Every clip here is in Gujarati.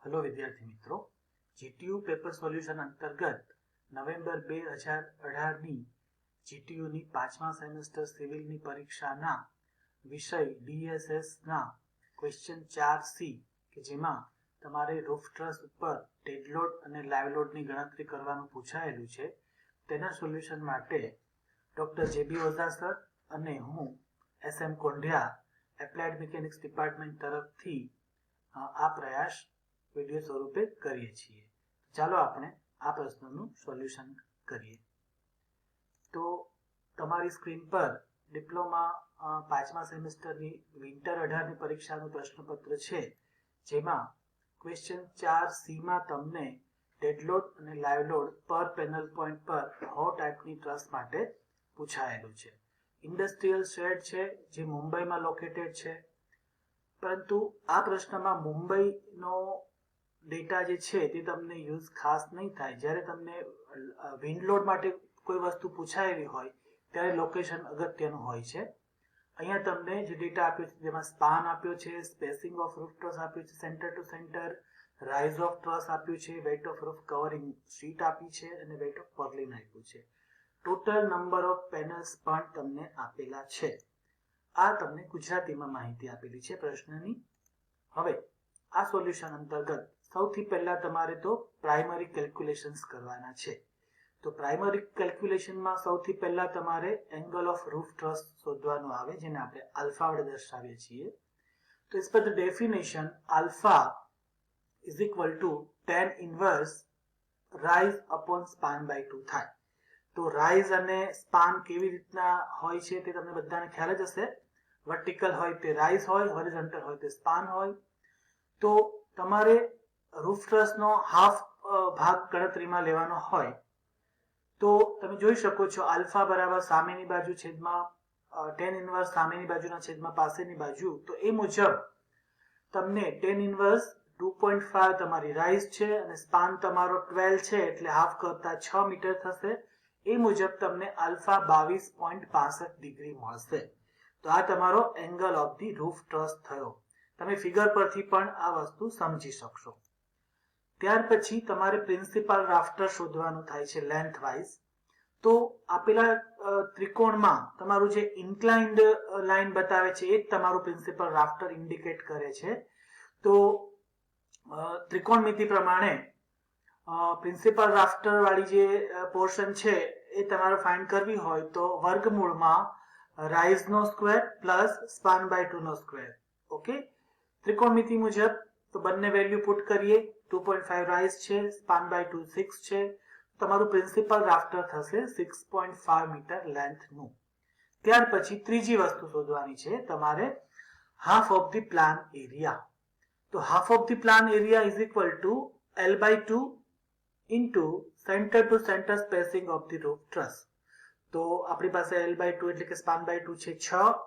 हेलो विद्यार्थी मित्रों, जीटीयू पेपर सोल्यूशन अंतर्गत नवेम्बर 2018 जीटीयूની 5મા સેમેસ્ટર સિવિલની પરીક્ષાના વિષય ડીએસએસના ક્વેશ્ચન 4C કે જેમાં તમારે રૂફ ટ્રસ ઉપર ડેડ લોડ અને લાઈવ લોડની ગણતરી કરવાનું પૂછાયેલું છે તેના સોલ્યુશન માટે ડોક્ટર જેબી ઓઝા સર અને હું એસએમ કોંઢિયા એપ્લાઇડ મિકેનિક્સ ડિપાર્ટમેન્ટ તરફથી આ પ્રયાસ વિડિયો સ્વરૂપે કરીએ છીએ। ચાલો આપણે આ પ્રશ્નનું સોલ્યુશન કરીએ। તો તમારી સ્ક્રીન પર ડિપ્લોમા 5મા સેમેસ્ટરની વિન્ટર 18ની પરીક્ષાનું પ્રશ્નપત્ર છે જેમાં ક્વેશ્ચન 4C માં તમને ડેડ લોડ અને લાઈવ લોડ પર પેનલ પોઈન્ટ પર હો ટાઈપની ટ્રસ માટે પૂછાયેલું છે। ઇન્ડસ્ટ્રીયલ શેડ છે જે મુંબઈમાં લોકેટેડ છે, પરંતુ આ પ્રશ્નમાં મુંબઈનો ડેટા જે છે તે તમને યુઝ ખાસ નહીં થાય। જ્યારે તમને વિન્ડ લોડ માટે કોઈ વસ્તુ પૂછાયેલી હોય ત્યારે લોકેશન અગત્યનું હોય છે। અહીંયા તમને જે ડેટા આપ્યો છે જેમાં સ્પાન આપ્યો છે, સ્પેસિંગ ઓફ રૂફ ટ્રસ આપ્યું છે centre to centre, rise of truss આપ્યું છે, weight of roof covering sheet આપી છે અને વેઇટ ઓફ પર્લિન આપ્યું છે। ટોટલ નંબર ઓફ પેનલ્સ પણ તમને આપેલા છે। આ તમને ગુજરાતીમાં માહિતી આપેલી છે પ્રશ્નની। હવે આ સોલ્યુશન અંતર્ગત સૌથી પહેલા તમારે તો પ્રાઇમરી કેલ્ક્યુલેશન્સ કરવાના છે। તો પ્રાઇમરી કેલ્ક્યુલેશનમાં સૌથી પહેલા તમારે એંગલ ઓફ રૂફ ટ્રસ શોધવાનું આવે જેને આપણે આલ્ફા વડે દર્શાવીએ છીએ। તો as per the definition alpha is equal to tan inverse rise upon span by 2 થાય। તો રાઇઝ અને સ્પાન કેવી રીતના હોય છે તે તમને બધાને ખ્યાલ જ હશે। વર્ટિકલ હોય તે રાઇઝ હોય, હોરિઝોન્ટલ હોય તે સ્પાન હોય। તો તમારે રૂફ ટ્રસનો હાફ ભાગ ગણતરીમાં લેવાનો હોય તો તમે જોઈ શકો છો આલ્ફા બરાબર સામેની બાજુ છેદમાં tan ઇન્વર્સ સામેની બાજુના છેદમાં પાસેની બાજુ। તો એ મુજબ તમને tan ઇન્વર્સ 2.5 તમારી રાઇઝ છે અને સ્પાન તમારો 12 છે એટલે હાફ કરતા 6 મીટર થશે। એ મુજબ તમને આલ્ફા 22.65 ડિગ્રી મળશે। તો આ તમારો angle of the roof truss થયો। તમે ફિગર પરથી પણ આ વસ્તુ સમજી શકશો। ત્યાર પછી તમારે પ્રિન્સિપલ રાફ્ટર શોધવાનું થાય છે લેન્થ વાઇઝ। તો આપેલા ત્રિકોણમાં તમારું જે ઇન્ક્લાઇન્ડ લાઇન બતાવે છે એ જ તમારું પ્રિન્સિપલ રાફ્ટર ઇન્ડિકેટ કરે છે। તો ત્રિકોણમિતિ પ્રમાણે પ્રિન્સિપલ રાફ્ટર વાળી જે પોર્શન છે એ તમારે ફાઇન્ડ કરવી હોય તો વર્ગમૂળમાં રાઇઝ નો સ્ક્વેર પ્લસ સ્પાન બાય 2 નો સ્ક્વેર। ઓકે, ત્રિકોણમિતિ મુજબ તો બંને વેલ્યુ પુટ કરીએ। 2.5 રાઇઝ છે, સ્પાન બાય 2 6 છે, તમારું પ્રિન્સિપલ રાફ્ટર થશે 6.5 મીટર લેન્થનું। ત્યાર પછી ત્રીજી વસ્તુ શોધવાની છે તમારે half of the plan area. તો half of the plan area is equal to L by 2 into centre to centre spacing of the roof truss. તો આપણી પાસે L બાય 2 એટલે કે સ્પાન બાય 2 છે 6,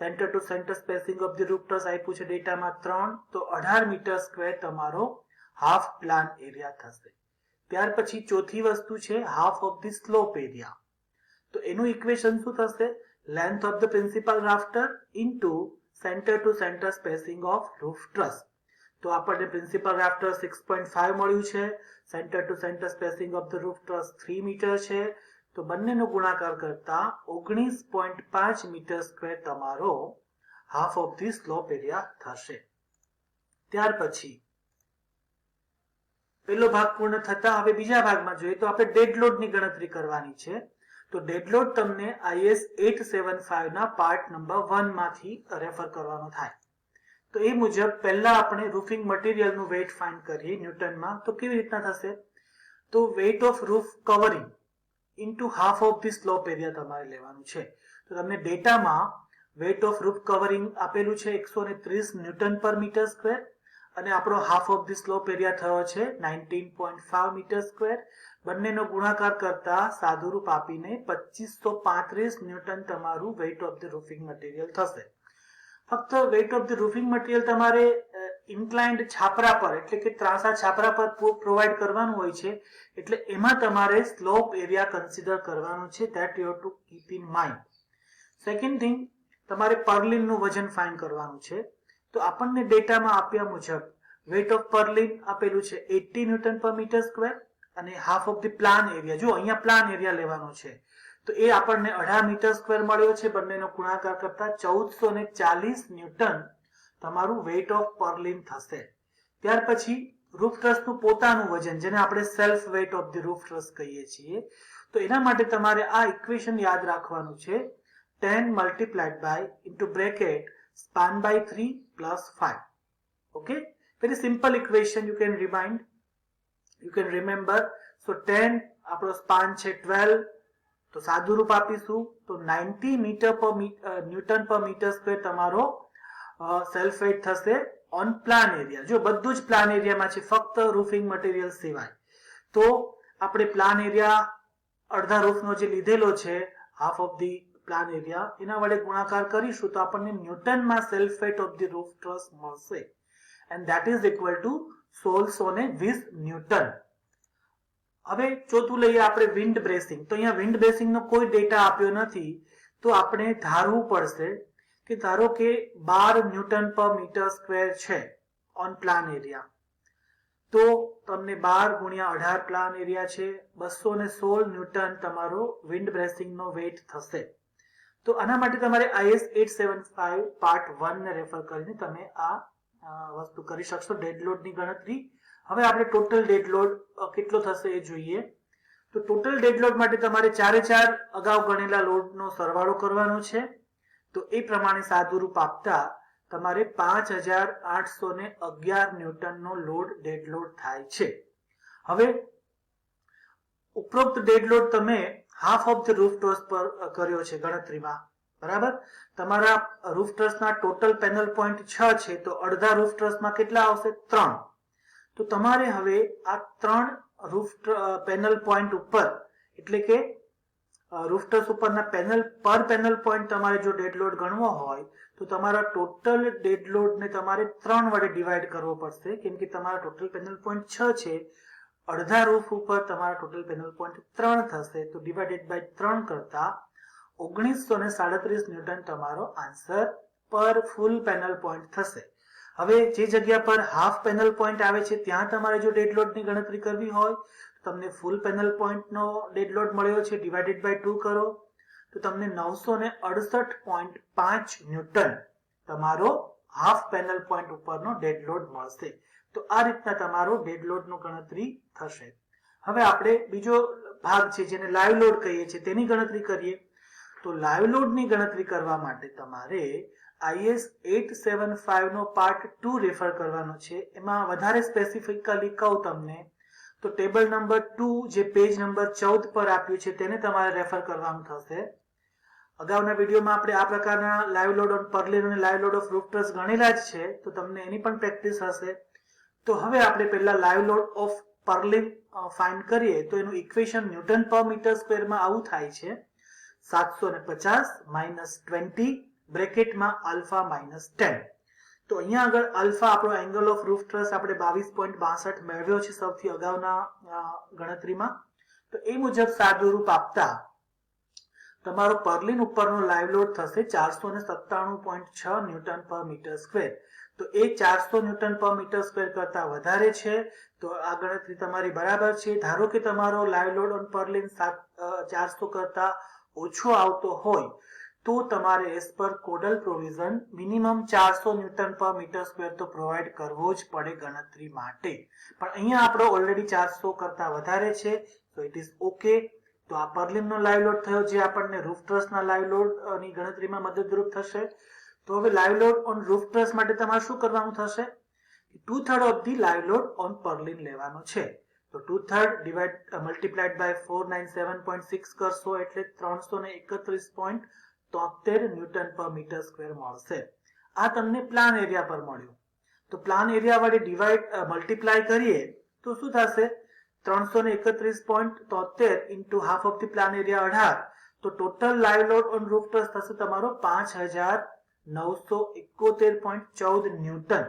centre to centre spacing of the roof truss આપ્યું છે ડેટામાં 3, તો 18 મીટર સ્ક્વેર તમારો હાફ પ્લાન એરિયા થશે। ત્યાર પછી ચોથી વસ્તુ છે half of the slope area. તો એનું ઇક્વેશન શું થશે? Length of the principal rafter into centre to centre spacing of roof truss. તો આપણને પ્રિન્સિપલ રાફ્ટર 6.5 મળ્યું છે, centre to centre spacing of the roof truss 3 metre છે, તો બંનેનો ગુણાકાર કરતા 19.5 મીટર સ્ક્વેર તમારો half of the slope area થશે। ત્યાર પછી પહેલો ભાગ પૂર્ણ થતા હવે બીજા ભાગમાં જોઈએ તો આપણે ડેડ લોડની ગણતરી કરવાની છે। તો ડેડ લોડ તમને IS 875 ના પાર્ટ નંબર 1 માંથી રેફર કરવાનો થાય। તો એ મુજબ પહેલા આપણે રૂફિંગ મટીરિયલનું વેઇટ ફાઇન્ડ કરીએ ન્યૂટનમાં। તો કેવી રીતના થશે? તો weight of roof covering into half of the slope area તમારે લેવાનું છે। તો તમને ડેટામાં વેઇટ ઓફ રૂફ કવરિંગ આપેલું છે 130 ન્યૂટન પર મીટર સ્ક્વેર અને આપણો half of the slope area થયો છે 19.5 મીટર સ્ક્વેર। બંનેનો ગુણાકાર કરતા સાદુરૂપ આપીને 2535 ન્યૂટન તમારું weight of the roofing material થશે। ફક્ત weight of the roofing material તમારે ઇન્ક્લાઇન્ડ છાપરા પર એટલે કે ત્રાંસા છાપરા પર પ્રોવાઈડ કરવાનું હોય છે, એટલે એમાં તમારે સ્લોપ એરિયા કન્સિડર કરવાનું છે। That you have to keep in mind. Second thing, તમારે પર્લિનનું વજન ફાઇન્ડ કરવાનું છે। તો આપણને ડેટામાં આપ્યા મુજબ વેઇટ ઓફ પર્લિન આપેલું છે 80 ન્યૂટન પર મીટર સ્ક્વેર અને half of the plan area, જો અહીંયા પ્લાન એરિયા લેવાનો છે તો એ આપણને 18 મીટર સ્ક્વેર મળ્યો છે. બંનેનો ગુણાકાર કરતા 1440 ન્યૂટન તમારું વેઇટ ઓફ પર્લિન થશે. ત્યાર પછી રૂફ ટ્રસનું પોતાનું વજન, જેને આપણે self weight of the roof truss કહીએ છીએ, તો એના માટે તમારે આ ઇક્વેશન યાદ રાખવાનું છે. 10 multiplied by into bracket span by 3 plus 5. Okay, very simple equation, you can remind, you can remember. So 10 આપણો સ્પાન છે 12, તો સાદું રૂપ આપીશું તો 90 ન્યૂટન પર મીટર સ્ક્વેર તમારો સેલ્ફ વેઇટ થશે ઓન પ્લાન એરિયા. જો બધું જ પ્લાન એરિયામાં છે, ફક્ત રૂફિંગ મટીરિયલ સિવાય. તો આપણે પ્લાન એરિયા અડધા રૂફનો જે લીધેલો છે, half of the plan area, એના વડે ગુણાકાર કરીશું તો આપણને ન્યૂટનમાં self weight of the roof truss મળશે, and that is equal to 1620 newton. હવે ચોથું લઈએ આપણે વિન્ડ બ્રેસિંગ. તો અહીંયા વિન્ડ બ્રેસિંગનો કોઈ ડેટા આપ્યો નથી, તો આપણે ધારવું પડશે કે ધારો કે 12 ન્યૂટન પર મીટર સ્ક્વેર છે ઓન પ્લાન એરિયા, તો તમને 12 ગુણ્યા 18 પ્લાન એરિયા છે, 216 ન્યૂટન તમારો વિન્ડ બ્રેસિંગનો વેઇટ થશે. તો આના માટે તમારે IS 875 પાર્ટ 1 ને રેફર કરીને તમે આ વસ્તુ કરી શકશો, ડેડ લોડની ગણતરી. હવે આપણે ટોટલ ડેડ લોડ કેટલો થશે એ જોઈએ. તો ટોટલ ડેડ લોડ માટે તમારે ચારે ચાર અગાઉ ગણેલા લોડનો સરવાળો કરવાનો છે. તો એ પ્રમાણે સાદું રૂપ આપતા તમારે 5811 ન્યૂટનનો લોડ ડેડ લોડ થાય છે. હવે ઉપરોક્ત ડેડ લોડ તમે half of the roof truss પર કર્યો છે ગણતરીમાં, બરાબર. તમારા રૂફ ટ્રસના ટોટલ પેનલ પોઈન્ટ 6 છે, તો અડધા રૂફ ટ્રસમાં કેટલા આવશે? 3. તો તમારે હવે આ 3 રૂફ પેનલ પોઈન્ટ ઉપર, એટલે કે રૂફ ટ્રસ ઉપરના પેનલ પોઈન્ટ તમારે જો ડેડ લોડ ગણવો હોય તો તમારા ટોટલ ડેડ લોડને તમારે 3 વડે ડિવાઈડ કરવો પડશે, કેમ કે તમારા ટોટલ પેનલ પોઈન્ટ 6 છે, અડધા રૂફ ઉપર તમારા ટોટલ પેનલ પોઈન્ટ 3 થશે, તો ડિવાઇડેડ બાય 3 કરતા 1937 ન્યૂટન તમારો આન્સર પર ફૂલ પેનલ પોઈન્ટ થશે. હવે જે જગ્યા પર હાફ પેનલ પોઈન્ટ આવે છે ત્યાં તમારે જો ડેડ લોડની ગણતરી કરવી હોય તો તમને ફૂલ પેનલ પોઈન્ટનો ડેડ લોડ મળ્યો છે, ડિવાઇડેડ બાય 2 કરો તો તમને 968.5 ન્યૂટન તમારો હાફ પેનલ પોઈન્ટ ઉપરનો ડેડ લોડ મળશે. તો આ રીતના તમારો ડેડ લોડનો ગણતરી થશે. હવે આપણે બીજો ભાગ છે જેને લાઈવ લોડ કહીએ છીએ તેની ગણતરી કરીએ. તો લાઈવ લોડની ગણતરી કરવા માટે તમારે IS 875 નો પાર્ટ 2 રેફર કરવાનો છે. એમાં વધારે સ્પેસિફિકલી કહું તમને તો ટેબલ નંબર 2 જે પેજ નંબર 14 પર આપ્યું છે તેને તમારે રેફર કરવાનું થશે. અગાઉના વિડીયોમાં આપણે આ પ્રકારના લાઈવ લોડ ઓન પર્લિન અને live load of roof truss ગણેલા જ છે, તો તમને એની પણ પ્રેક્ટિસ હશે. તો હવે આપણે પહેલા લાઈવ લોડ ઓફ પર્લિન ફાઇન્ડ કરીએ તો એનું ઇક્વેશન ન્યૂટન પર મીટર સ્ક્વેરમાં આવું થાય છે 750 - 20 બ્રેકેટમાં આલ્ફા -10. તો અહીંયા આગળ આલ્ફા આપણો એંગલ ઓફ રૂફ ટ્રસ આપણે 22.62 મેળવ્યો છે સૌથી અગાઉના ગણતરીમાં. તો એ મુજબ સાદું રૂપ આપતા તમારો પર્લિન ઉપરનો લાઈવ લોડ થશે 497.6 ન્યૂટન પર મીટર સ્ક્વેર. તો એ 400 ન્યૂટન પર મીટર સ્ક્વેર કરતા વધારે છે, તો આ ગણતરી તમારી બરાબર છે. ધારો કે તમારો લાઈવ લોડ ઓન પર્લિન 400 કરતા ઓછો આવતો હોય તો તમારે એસ પર કોડલ પ્રોવિઝન મિનિમમ 400 ન્યૂટન પર મીટર સ્ક્વેર તો પ્રોવાઈડ કરવો જ પડે ગણતરી માટે. પણ અહીંયા આપણો ઓલરેડી 400 કરતા વધારે છે, તો ઇટ ઇઝ ઓકે. તો આ પર્લિનનો લાઈવ લોડ થયો જે આપણને રૂફ ટ્રસના લાઈવ લોડની ગણતરીમાં મદદરૂપ થશે. તો હવે live load on roof truss માટે તમારે શું કરવાનું થશે? 2/3 of the live load on purlin લેવાનો છે. તો 2/3 મલ્ટીપ્લાઇડ બાય 497.6 કરશો એટલે 331.73 ન્યૂટન પર મીટર સ્ક્વેર મળશે. આ તમને પ્લાન એરિયા પર મળ્યું. તો પ્લાન એરિયા વડે મલ્ટીપ્લાય કરીએ તો શું થશે? 331.73 into half of the plan area 18, તો total live load on roof truss થશે તમારો 5971.14 ન્યૂટન.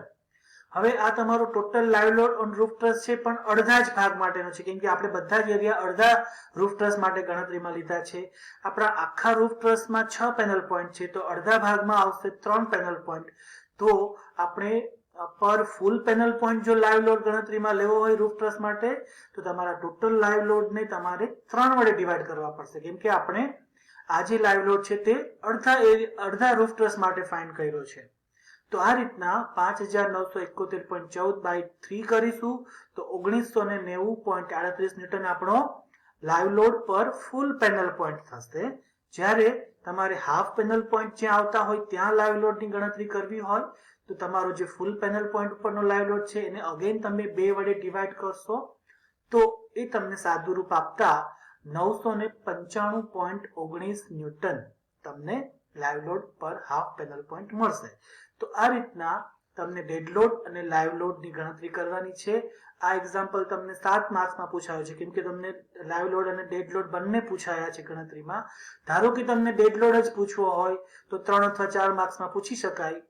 હવે આ તમારો total live load on roof truss છે, પણ અડધા જ ભાગ માટેનો છે, કેમ કે આપણે બધા જ એરિયા અડધા રૂફ ટ્રસ માટે ગણતરીમાં લીધા છે. આપણા આખા રૂફ ટ્રસમાં 6 પેનલ પોઈન્ટ છે, તો અડધા ભાગમાં આવશે 3 પેનલ પોઈન્ટ. તો આપણે પર ફૂલ પેનલ પોઈન્ટ જો લાઈવ લોડ ગણતરીમાં લેવો હોય રૂફ ટ્રસ માટે તો તમારા ટોટલ લાઈવ લોડને તમારે 3 વડે ડિવાઈડ કરવા પડશે, કેમ કે આપણે આ જે લાઈવ લોડ છે તે અડધા રૂફ ટ્રસ માટે ફાઇન્ડ કર્યો છે. તો આ રીતના 5971.14 બાય 3 કરીશું તો 1990.38 ન્યૂટન આપણો લાઈવ લોડ પર ફૂલ પેનલ પોઈન્ટ થશે. જ્યારે તમારે હાફ પેનલ પોઈન્ટ જ્યાં આવતા હોય ત્યાં લાઈવ લોડની ગણતરી કરવી હોય તો તમારો જે ફૂલ પેનલ પોઈન્ટ ઉપરનો લાઈવ લોડ છે એને અગેન તમે 2 વડે ડિવાઈડ કરશો તો એ તમને સાદું રૂપ આપતા 995.19 ન્યૂટન તમને લાઈવ લોડ પર હાફ પેનલ પોઈન્ટ મળશે. તો આ રીતના તમને ડેડ લોડ અને લાઈવ લોડની ગણતરી કરવાની છે. આ એક્ઝામ્પલ તમને 7 માર્ક્સમાં પૂછાયો છે, કેમ કે તમને લાઈવ લોડ અને ડેડ લોડ બંને પૂછાયા છે ગણતરીમાં. ધારો કે તમને ડેડ લોડ જ પૂછવો હોય તો 3 અથવા 4 માર્ક્સમાં પૂછી શકાય.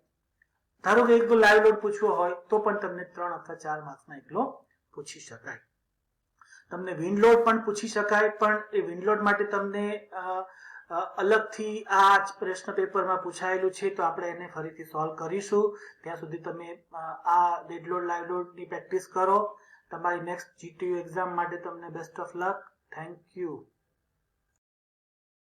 ધારો કે એકલો લાઈવ લોડ પૂછવો હોય તો પણ તમને 3 અથવા 4 માર્ક્સમાં એકલો પૂછી શકાય. તમને વિન્ડ લોડ પણ પૂછી શકાય, પણ એ વિન્ડ લોડ માટે તમને અલગથી આ જ પ્રશ્ન પેપરમાં પૂછાયેલું છે તો આપણે એને ફરીથી સોલ્વ કરીશું. ત્યાં સુધી તમે આ ડેડ લોડ લાઈવ લોડની પ્રેક્ટિસ કરો. તમારી નેક્સ્ટ GTU એક્ઝામ માટે તમને best of luck. Thank you.